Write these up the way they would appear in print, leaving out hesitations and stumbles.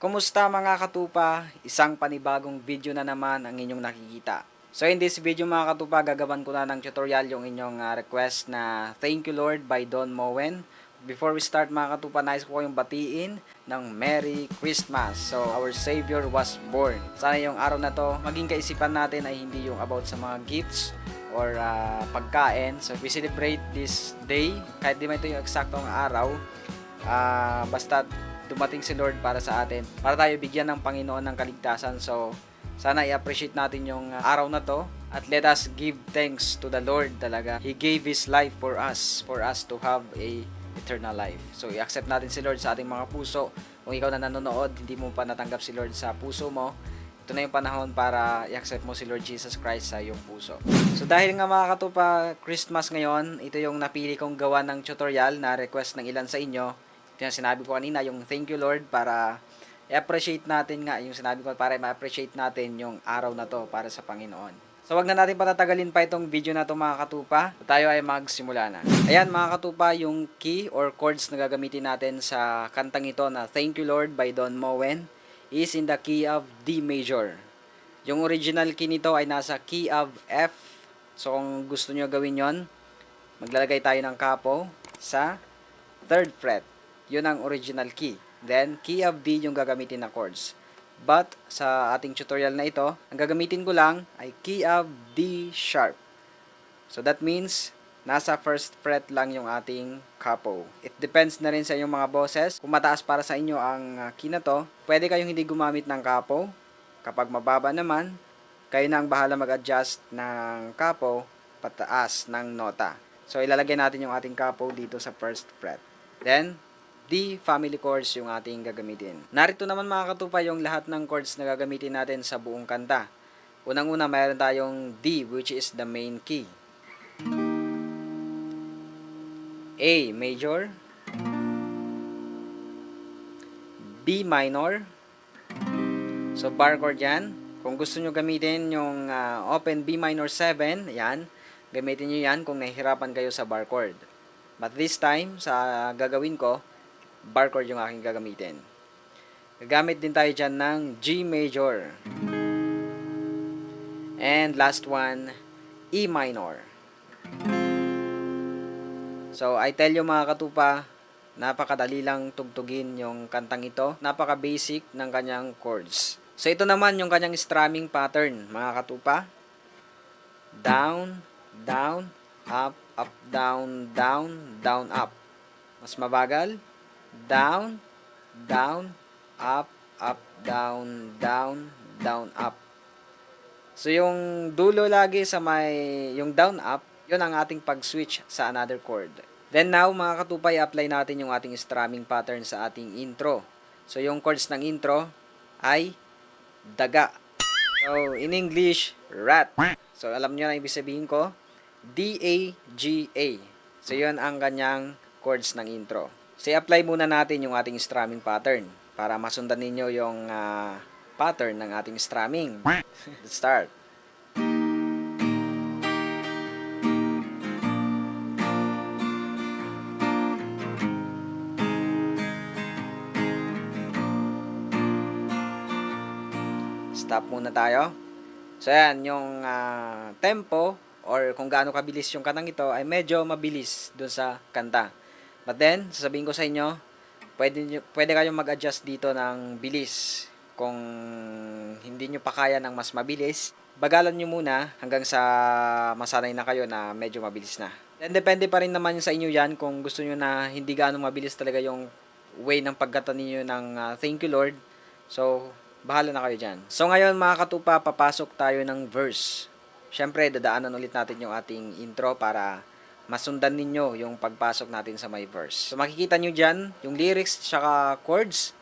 Kumusta mga katupa? Isang panibagong video na naman ang inyong nakikita. So in this video mga katupa, gagawan ko na ng tutorial yung inyong request na Thank You Lord by Don Moen. Before we start mga katupa, nais ko kayong batiin ng Merry Christmas. So our Savior was born. Sana yung araw na to, maging kaisipan natin ay hindi yung about sa mga gifts or pagkain. So we celebrate this day, kahit di man ito yung eksaktong araw, basta dumating si Lord para sa atin, para tayo bigyan ng Panginoon ng kaligtasan. So sana i-appreciate natin yung araw na to at let us give thanks to the Lord talaga. He gave His life for us to have a eternal life. So i-accept natin si Lord sa ating mga puso. Kung ikaw na nanonood, hindi mo pa natanggap si Lord sa puso mo, ito na yung panahon para i-accept mo si Lord Jesus Christ sa iyong puso. So dahil nga mga katupa, Christmas ngayon, ito yung napili kong gawa ng tutorial na request ng ilan sa inyo. Ito yung sinabi ko kanina, yung thank you Lord, para i-appreciate natin nga, yung sinabi ko para ma-appreciate natin yung araw na to para sa Panginoon. So wag na natin patatagalin pa itong video na to mga katupa. Tayo ay magsimula na. Ayan mga katupa, yung key or chords na gagamitin natin sa kantang ito na Thank You Lord by Don Moen is in the key of D major. Yung original key nito ay nasa key of F. So kung gusto nyo gawin yon, maglalagay tayo ng capo sa 3rd fret. Yun ang original key. Then, key of D yung gagamitin na chords. But, sa ating tutorial na ito, ang gagamitin ko lang ay key of D sharp. So, that means, nasa 1st fret lang yung ating capo. It depends na rin sa inyong mga boses. Kung mataas para sa inyo ang key na to, pwede kayong hindi gumamit ng capo. Kapag mababa naman, kayo na ang bahala mag-adjust ng capo pataas ng nota. So, ilalagay natin yung ating capo dito sa 1st fret. Then, D family chords yung ating gagamitin. Narito naman mga katupa yung lahat ng chords na gagamitin natin sa buong kanta. Unang-una mayroon tayong D, which is the main key. A major, B minor. So bar chord yan. Kung gusto nyo gamitin yung open B minor 7, yan, gamitin nyo yan kung nahihirapan kayo sa bar chord. But this time, sa gagawin ko, bar chord yung aking gagamitin. Gagamit din tayo dyan ng G major. And last one, E minor. So, I tell you mga katupa, napakadali lang tugtugin yung kantang ito. Napaka-basic ng kanyang chords. So, ito naman yung kanyang strumming pattern, mga katupa. Down, down, up, up, down, down, down, up. Mas mabagal. Down, down, up, up, down, down, down, up. So, yung dulo lagi sa yung down, up, yun ang ating pag-switch sa another chord. Then now, mga katupay, apply natin yung ating strumming pattern sa ating intro. So, yung chords ng intro ay daga. So, in English, rat. So, alam nyo na ibig sabihin ko, D-A-G-A. So, yun ang kanyang chords ng intro. So, i-apply muna natin yung ating strumming pattern para masundan ninyo yung pattern ng ating strumming. Let's start. Stop muna tayo. So, yan, yung tempo or kung gaano kabilis yung kantang ito ay medyo mabilis dun sa kanta. But then, sasabihin ko sa inyo, pwede kayong mag-adjust dito ng bilis. Kung hindi nyo pa kaya ng mas mabilis, bagalan nyo muna hanggang sa masanay na kayo na medyo mabilis na. Then, depende pa rin naman sa inyo yan kung gusto nyo na hindi gaano mabilis talaga yung way ng pagkanta ninyo ng Thank You Lord. So, bahala na kayo dyan. So, ngayon mga katupa, papasok tayo ng verse. Siyempre, dadaanan ulit natin yung ating intro para masundan ninyo yung pagpasok natin sa my verse. So, makikita nyo dyan yung lyrics tsaka chords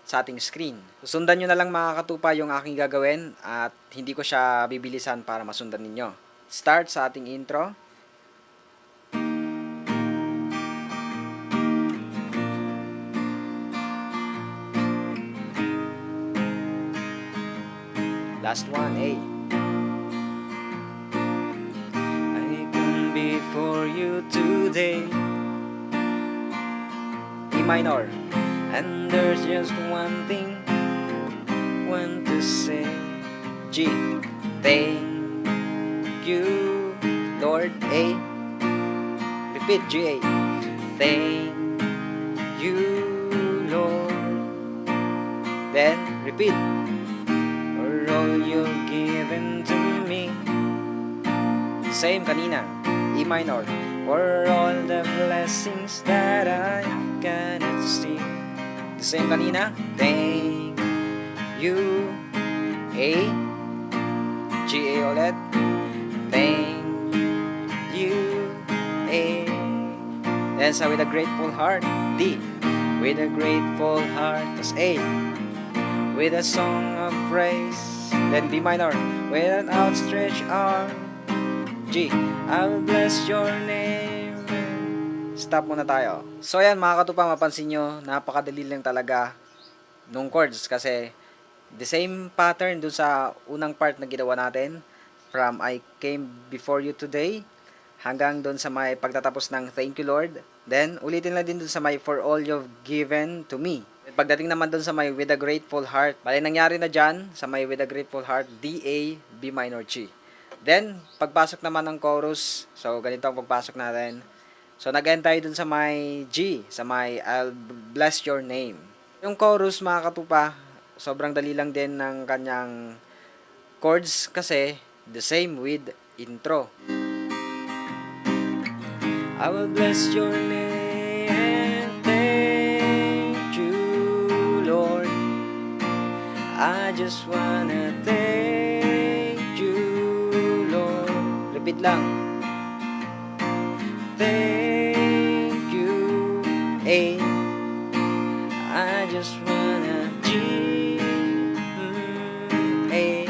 sa ating screen. Sundan nyo na lang mga katupa yung aking gagawin at hindi ko siya bibilisan para masundan ninyo. Start sa ating intro. Last one, A. I come before you today. E minor. And there's just one thing want to say. G. Thank you, Lord. A. Repeat, G. A. Thank you, Lord. Then, repeat. For all you've given to me. Same kanina. E minor. For all the blessings that I cannot see. The same kanina. Thank you. A. G. A ulit. Thank you. A. Then sa with a grateful heart. D. With a grateful heart. Tapos A. With a song of praise. Then B minor. With an outstretched arm. G. I will bless your name. Stop muna tayo. So ayan mga katupa, mapansin nyo, napakadali lang talaga nung chords kasi the same pattern dun sa unang part na ginawa natin from I came before you today hanggang dun sa may pagtatapos ng thank you Lord. Then ulitin lang din dun sa may for all you've given to me. Pagdating naman dun sa may with a grateful heart, bali nangyari na dyan sa may with a grateful heart, D, A, B minor, G. Then, pagpasok naman ng chorus, so ganito ang pagpasok natin. So, nag-end tayo dun sa may G, sa may I'll bless your name. Yung chorus, mga katupa, sobrang dali lang din ng kanyang chords kasi the same with intro. I will bless your name, thank you, Lord. I just wanna thank you, Lord. Repeat lang. Thank you, A. I just wanna G, A.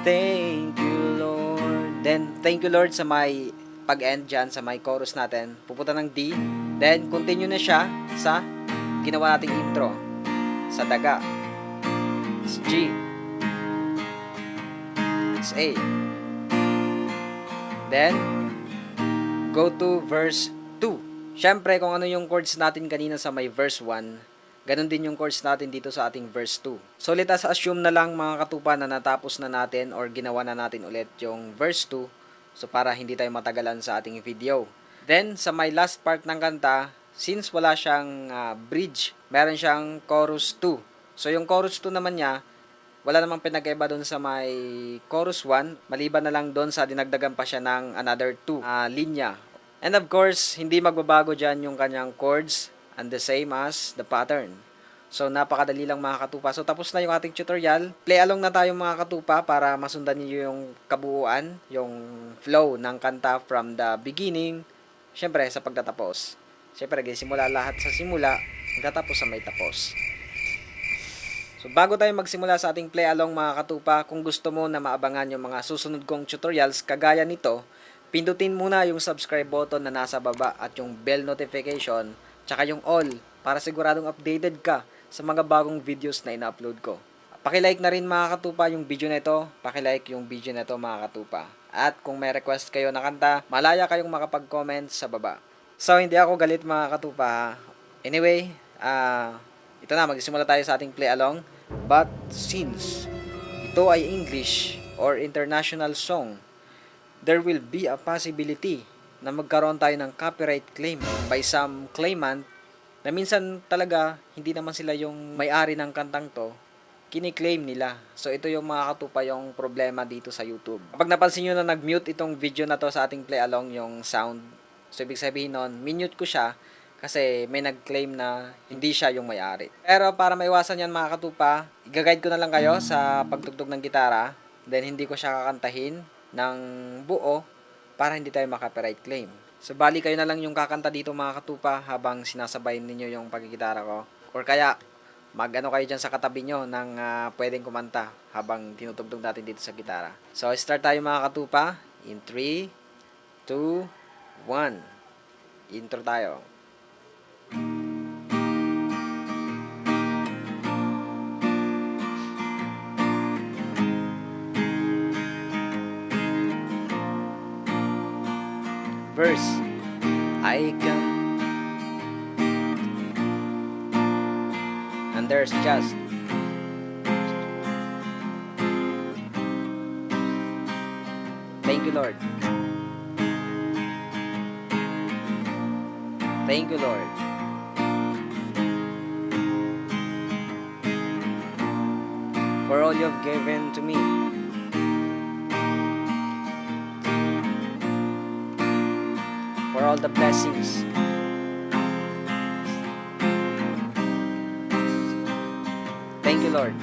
Thank you, Lord. Then, thank you, Lord, sa may pag-end dyan, sa may chorus natin. Pupunta ng D. Then, continue na siya sa ginawa nating intro. Sa daga. Sa G. Sa A. Then, go to verse 2. Siyempre, kung ano yung chords natin kanina sa may verse 1, ganun din yung chords natin dito sa ating verse 2. So, let us assume na lang mga katupa na natapos na natin or ginawa na natin ulit yung verse 2. So, para hindi tayo matagalan sa ating video. Then, sa my last part ng kanta, since wala siyang bridge, meron siyang chorus 2. So, yung chorus 2 naman niya, wala namang pinagkaiba doon sa may chorus 1, maliban na lang doon sa dinagdagan pa siya ng another 2 linya. And of course, hindi magbabago dyan yung kanyang chords and the same as the pattern. So, napakadali lang mga katupa. So, tapos na yung ating tutorial. Play along na tayo mga katupa para masundan niyo yung kabuuan, yung flow ng kanta from the beginning, syempre sa pagtatapos. Syempre, simula lahat sa simula, magtatapos sa may tapos. So, bago tayo magsimula sa ating play along mga katupa, kung gusto mo na maabangan yung mga susunod kong tutorials kagaya nito, pindutin muna yung subscribe button na nasa baba at yung bell notification, tsaka yung all, para siguradong updated ka sa mga bagong videos na ina-upload ko. Pakilike na rin mga katupa yung video na ito. Pakilike yung video na ito mga katupa. At kung may request kayo na kanta, malaya kayong makapag-comment sa baba. So, hindi ako galit mga katupa. Anyway, ito na, magsimula tayo sa ating play along. But since ito ay English or international song, there will be a possibility na magkaroon tayo ng copyright claim by some claimant na minsan talaga hindi naman sila yung may-ari ng kantang to, kini-claim nila. So ito yung mga katupa yung problema dito sa YouTube. Kapag napansin nyo na nag-mute itong video na to sa ating play along yung sound, so ibig sabihin nun, minute ko siya kasi may nag-claim na hindi siya yung may-ari. Pero para maiwasan yan mga katupa, i-guide ko na lang kayo sa pagtugtog ng gitara, then hindi ko siya kakantahin ng buo para hindi tayo maka-copyright claim. So, bali kayo na lang yung kakanta dito mga katupa habang sinasabay ninyo yung pagkikitara ko. Or kaya, mag-ano kayo dyan sa katabi nyo ng pwedeng kumanta habang tinutugtog natin dito sa gitara. So, start tayo mga katupa. In 3, 2, 1. Intro tayo. Verse, I come, and there's just you, Lord. Thank you, Lord. For all you've given to me. For all the blessings. Thank you, Lord.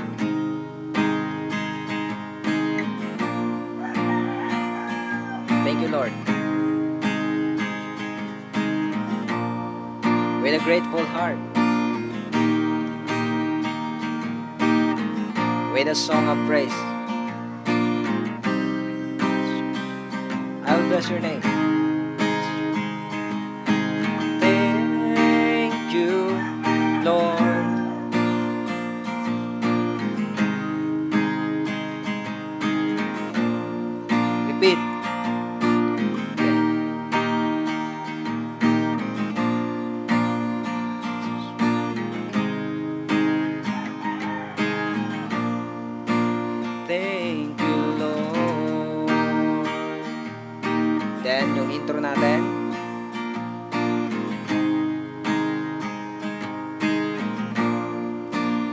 Thank you, Lord. With a grateful heart. With a song of praise. I will bless your name. Thank you, Lord. Repeat. Thank you, Lord. Then, yung intro natin.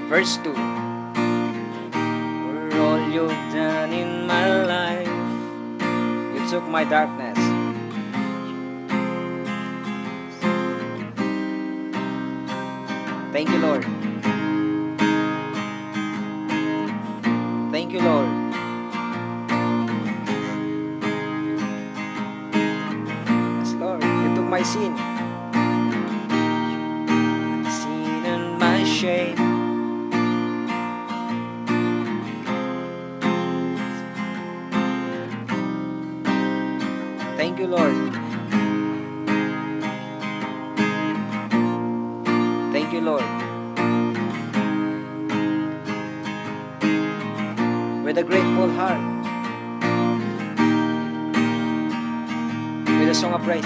Verse 2. For all you've done in my life, you took my darkness. Thank you, Lord. Thank you, Lord. Yes, Lord, you took my sin. My sin and my shame. Thank you, Lord. Thank you, Lord. With a grateful heart, with a song of praise.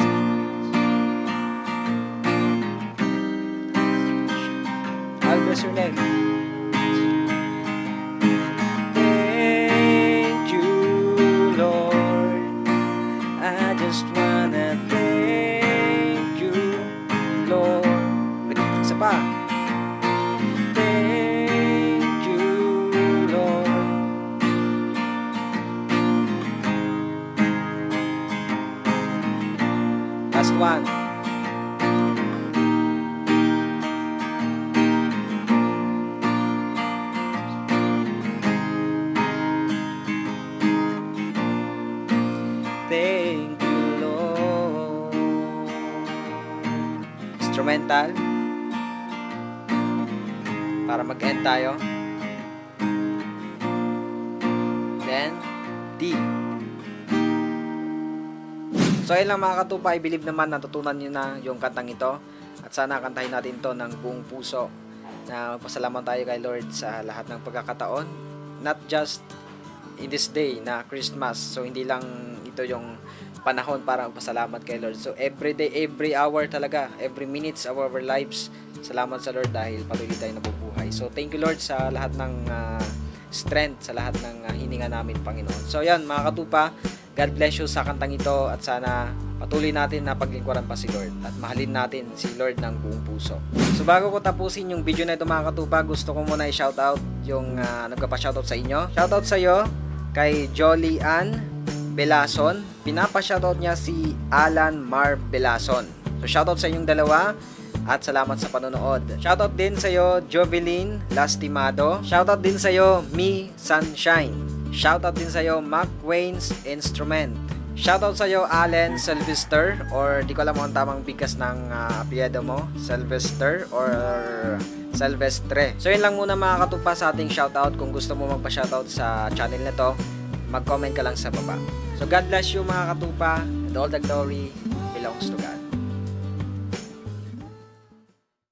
I'll bless your name. Thank you, Lord. I just wanna thank you, Lord. Isa pa. Thank you, Lord. Last one. Thank you, Lord. Instrumental. Para mag-end tayo. Then, D. So ayun lang mga katupa, I believe naman natutunan nyo na yung kantang ito. At sana kantahin natin to ng buong puso. Na magpasalamat tayo kay Lord sa lahat ng pagkakataon. Not just in this day na Christmas. So hindi lang ito yung panahon para magpasalamat kay Lord. So every day, every hour talaga, every minutes of our lives, salamat sa Lord dahil patuloy tayo nabubuhay. So thank you, Lord, sa lahat ng strength, sa lahat ng hininga namin, Panginoon. So yan mga katupa, God bless you sa kantang ito at sana patuloy natin na paglingkuran pa si Lord at mahalin natin si Lord ng buong puso. So bago ko tapusin yung video na ito mga katupa, gusto ko muna i-shoutout yung nagpa-shoutout sa inyo. Shoutout sa iyo kay Jolly Ann Belason. Pinapa-shoutout niya si Alan Mar Belason. So shoutout sa inyong dalawa at salamat sa panonood. Shoutout din sa iyo Jovelyn Lastimado. Shoutout din sa iyo Mi Sunshine. Shoutout din sa iyo Mac Wayne's Instrument. Shoutout sa iyo Allen Sylvester, or di ko alam ang tamang bigkas ng apelyido mo, Sylvester or Silvestre. So yun lang muna mga katupa sa ating shoutout. Kung gusto mo magpa-shoutout sa channel na to, mag-comment ka lang sa baba. So God bless you mga katupa, and all the glory belongs to God.